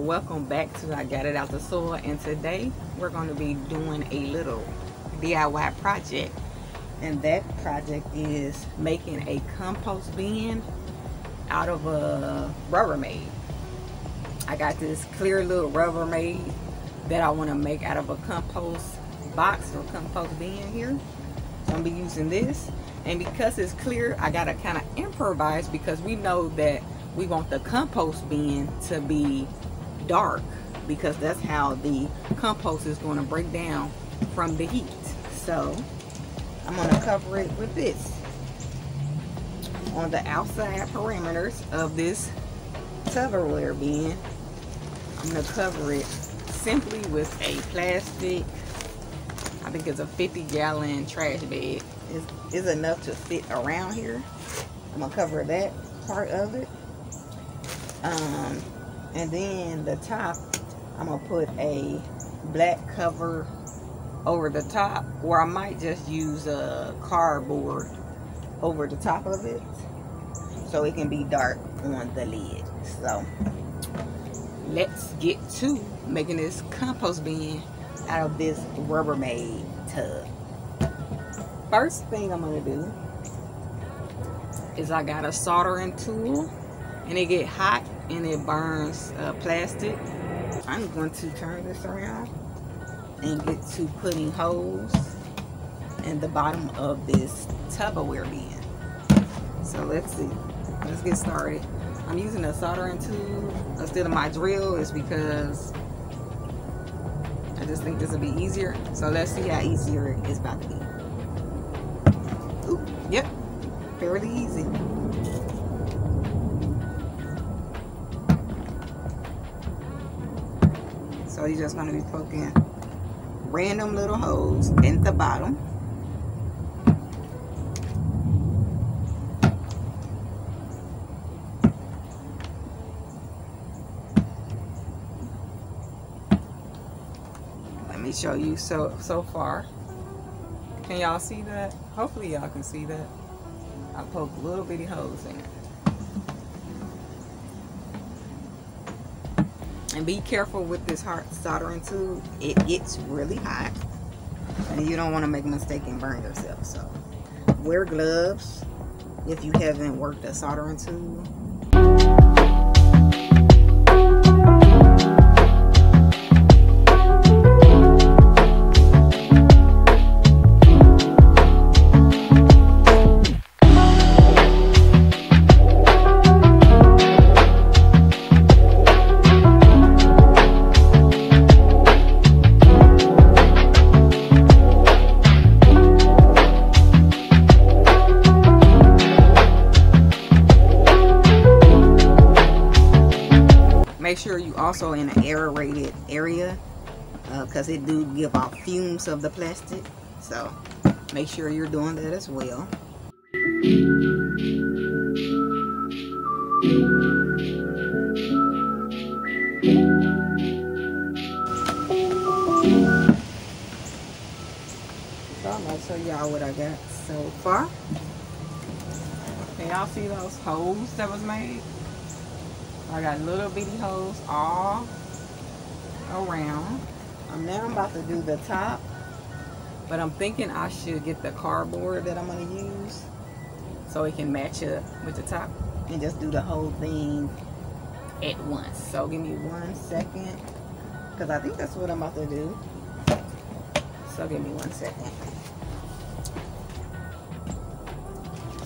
Welcome back to I Got It Out the Soil, and today we're going to be doing a little DIY project, and that project is making a compost bin out of a Rubbermaid. I got this clear little Rubbermaid that I want to make out of a compost box or compost bin here. So I'm going to be using this, and because it's clear I got to kind of improvise because we know that we want the compost bin to be dark because that's how the compost is going to break down from the heat. So I'm going to cover it with this. On the outside perimeters of this Tupperware bin, I'm going to cover it simply with a plastic, I think it's a 50-gallon trash bag. It's enough to fit around here. I'm going to cover that part of it. And then the top, I'm gonna put a black cover over the top, or I might just use a cardboard over the top of it so it can be dark on the lid. So let's get to making this compost bin out of this Rubbermaid tub. First thing I'm gonna do is I got a soldering tool, and it get hot and it burns plastic. I'm going to turn this around and get to putting holes in the bottom of this Tupperware bin. So let's see. Let's get started. I'm using a soldering tool instead of my drill is because I just think this will be easier. So let's see how easier it's about to be. Ooh, yep, fairly easy. So you're just going to be poking random little holes in the bottom. Let me show you so far. Can y'all see that? Hopefully y'all can see that. I poked little bitty holes in it. And be careful with this hard soldering tool. It gets really hot and you don't want to make a mistake and burn yourself. So wear gloves if you haven't worked a soldering tool. Make sure you also in an aerated area because it do give off fumes of the plastic. So make sure you're doing that as well. So I'm gonna show y'all what I got so far. Can y'all see those holes that was made? I got little bitty holes all around. Now I'm about to do the top, but I'm thinking I should get the cardboard that I'm going to use so it can match up with the top and just do the whole thing at once. So give me 1 second because I think that's what I'm about to do. So give me 1 second.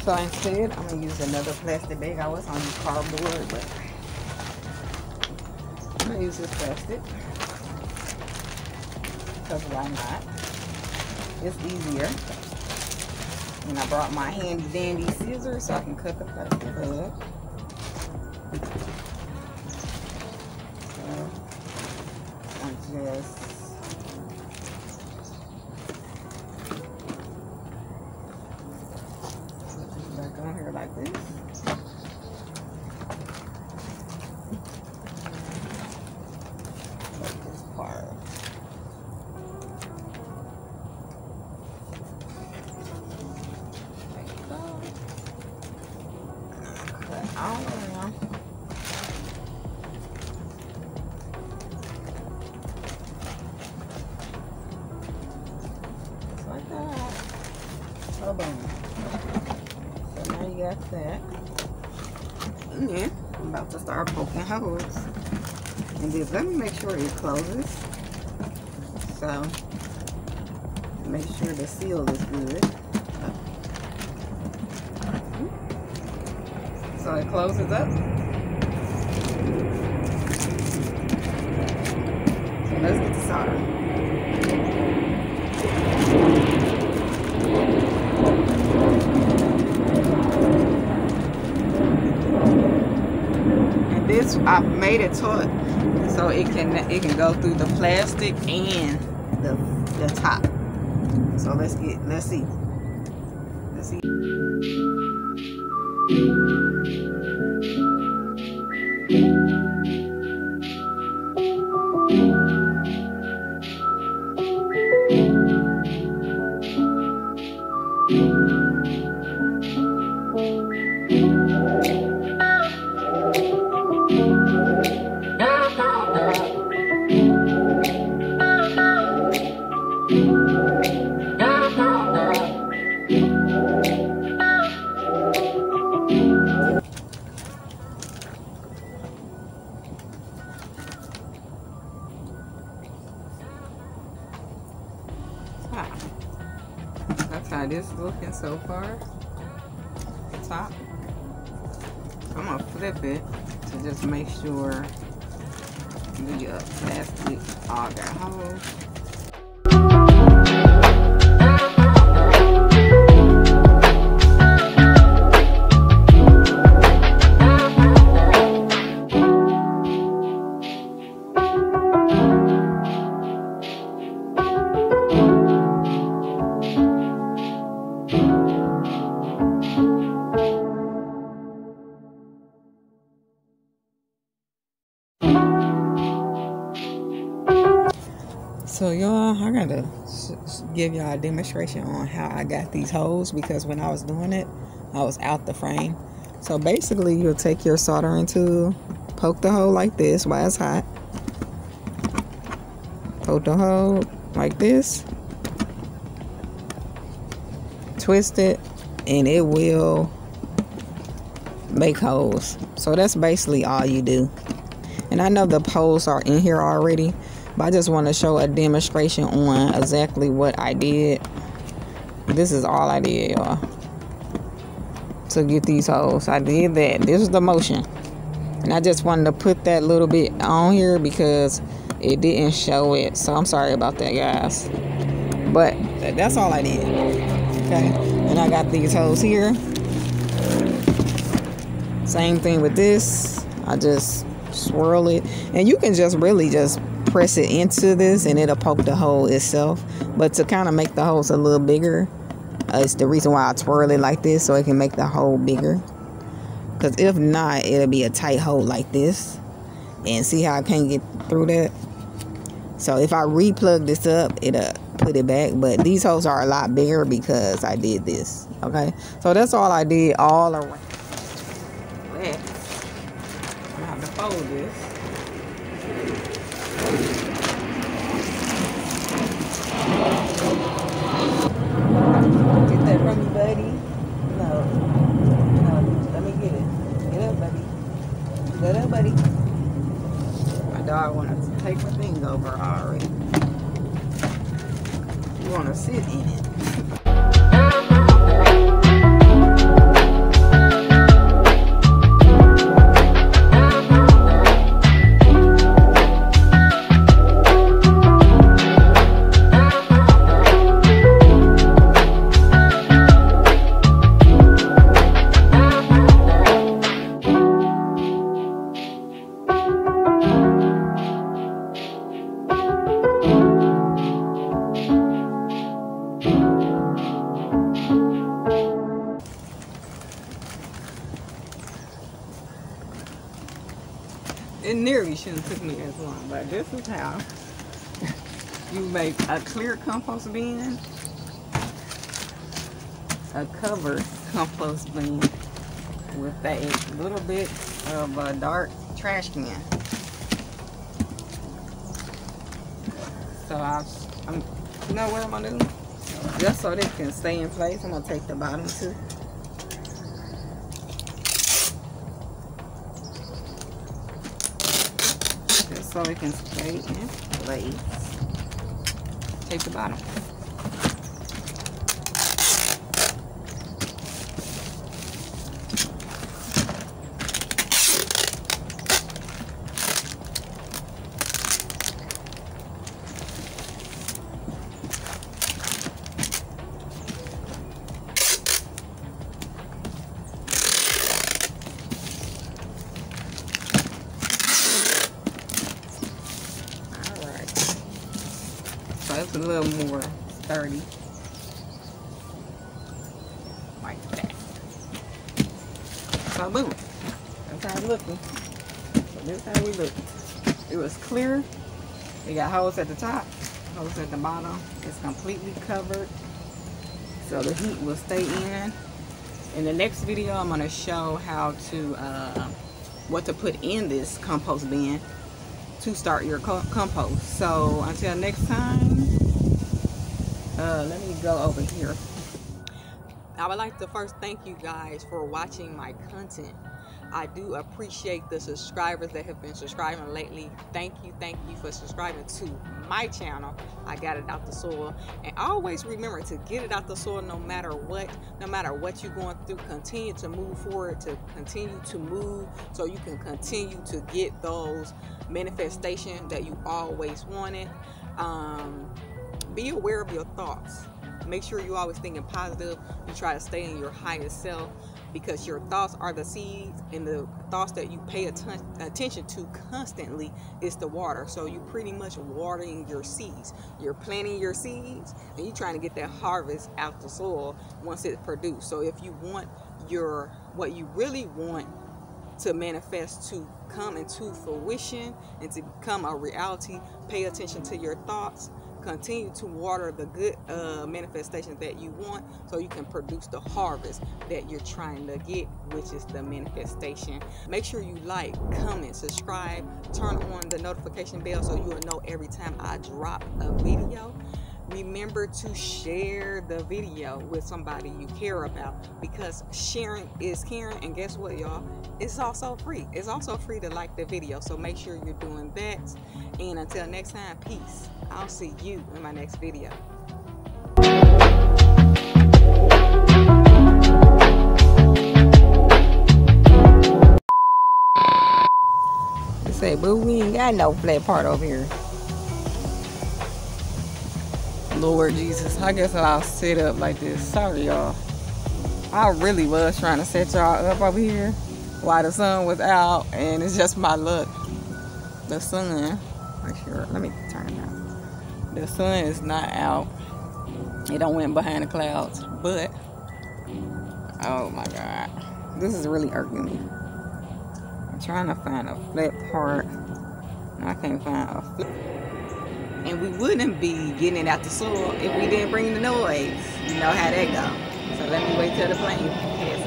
So instead, I'm going to use another plastic bag. I was on use cardboard, but I'm going to use this plastic because why not? It's easier. And I brought my handy dandy scissors so I can cut the plastic up. So I'm just put this back on here like this. Oh, boom. So now you got that. And then I'm about to start poking holes. And then let me make sure it closes. So make sure the seal is good. So it closes up. So let's get the solder. And this, I've made it taut so it can go through the plastic and the top. So let's see. That's how this is looking so far. The top. I'm gonna flip it to just make sure the plastic all got holes. So y'all, I gotta give y'all a demonstration on how I got these holes, because when I was doing it, I was out the frame. So basically, you'll take your soldering tool, poke the hole like this while it's hot, poke the hole like this, twist it, and it will make holes. So that's basically all you do. And I know the holes are in here already, but I just want to show a demonstration on exactly what I did. This is all I did, y'all, to get these holes. I did that. This is the motion. And I just wanted to put that little bit on here because it didn't show it. So I'm sorry about that, guys. But that's all I did. Okay. And I got these holes here. Same thing with this. I just swirl it. And you can just really just press it into this and it'll poke the hole itself. But to kind of make the holes a little bigger, it's the reason why I twirl it like this, so it can make the hole bigger. Because if not, it'll be a tight hole like this. And see how I can't get through that? So if I re-plug this up, it'll put it back. But these holes are a lot bigger because I did this. Okay, so that's all I did all around. I'm gonna have to fold this. Get that from me, buddy. No. Let me get it. Get up, buddy. Get up, buddy. My dog wants to take my thing over already. You want to sit in it. It nearly shouldn't took me as long, but this is how you make a clear compost bin, a covered compost bin with a little bit of a dark trash can. So you know what I'm gonna do? just so they can stay in place. I'm gonna take the bottom too. Just so it can stay in place. Take the bottom. So it's a little more sturdy, like that. So boom, that's how it's looking. So this is how we look. It was clear. It got holes at the top, holes at the bottom. It's completely covered, so the heat will stay in. In the next video, I'm gonna show how to what to put in this compost bin to start your compost. So until next time, let me go over here. I would like to first thank you guys for watching my content. I do appreciate the subscribers that have been subscribing lately. Thank you for subscribing to my channel. I got it out the soil, and always remember to get it out the soil no matter what you're going through. Continue to move forward, to continue to move, so you can continue to get those manifestations that you always wanted. Be aware of your thoughts. Make sure you're always thinking positive. You try to stay in your highest self, because your thoughts are the seeds, and the thoughts that you pay attention to constantly is the water. So you pretty much watering your seeds. You're planting your seeds, and you're trying to get that harvest out the soil once it's produced. So if you want what you really want to manifest to come into fruition and to become a reality, pay attention to your thoughts. Continue to water the good manifestations that you want, so you can produce the harvest that you're trying to get, which is the manifestation. Make sure you like, comment, subscribe, turn on the notification bell so you will know every time I drop a video. Remember to share the video with somebody you care about, because sharing is caring. And guess what, y'all? It's also free. It's also free to like the video. So make sure you're doing that. And until next time, peace. I'll see you in my next video. They say, boo, we ain't got no flat part over here. Lord Jesus, I guess I'll sit up like this. Sorry, y'all. I really was trying to set y'all up over here while the sun was out, and it's just my luck. The sun, let me turn it down. The sun is not out. It don't went behind the clouds, but oh my God, this is really irking me. I'm trying to find a flat part, and I can't find a flat. And we wouldn't be getting it out the soil if we didn't bring the noise. You know how that goes. So let me wait till the plane passes.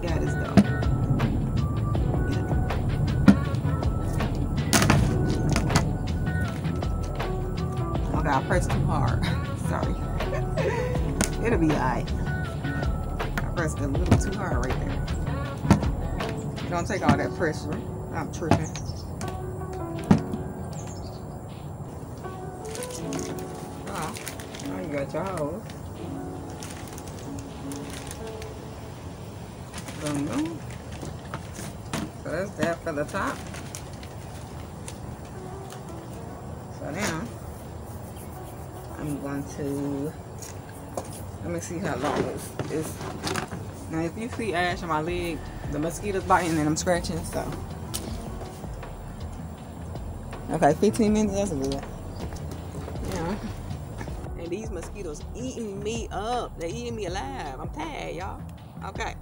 Got this though. Okay, I pressed too hard. Sorry. It'll be alright. I pressed a little too hard right there. Don't take all that pressure. I'm tripping. Oh, now you got your hose. Boom, boom. So that's that for the top. So now I'm going to, let me see how long this is. Now if you see ash on my leg, the mosquitoes biting and I'm scratching, so. Okay, 15 minutes, that's good. Yeah. And these mosquitoes eating me up. They're eating me alive. I'm tired, y'all. Okay.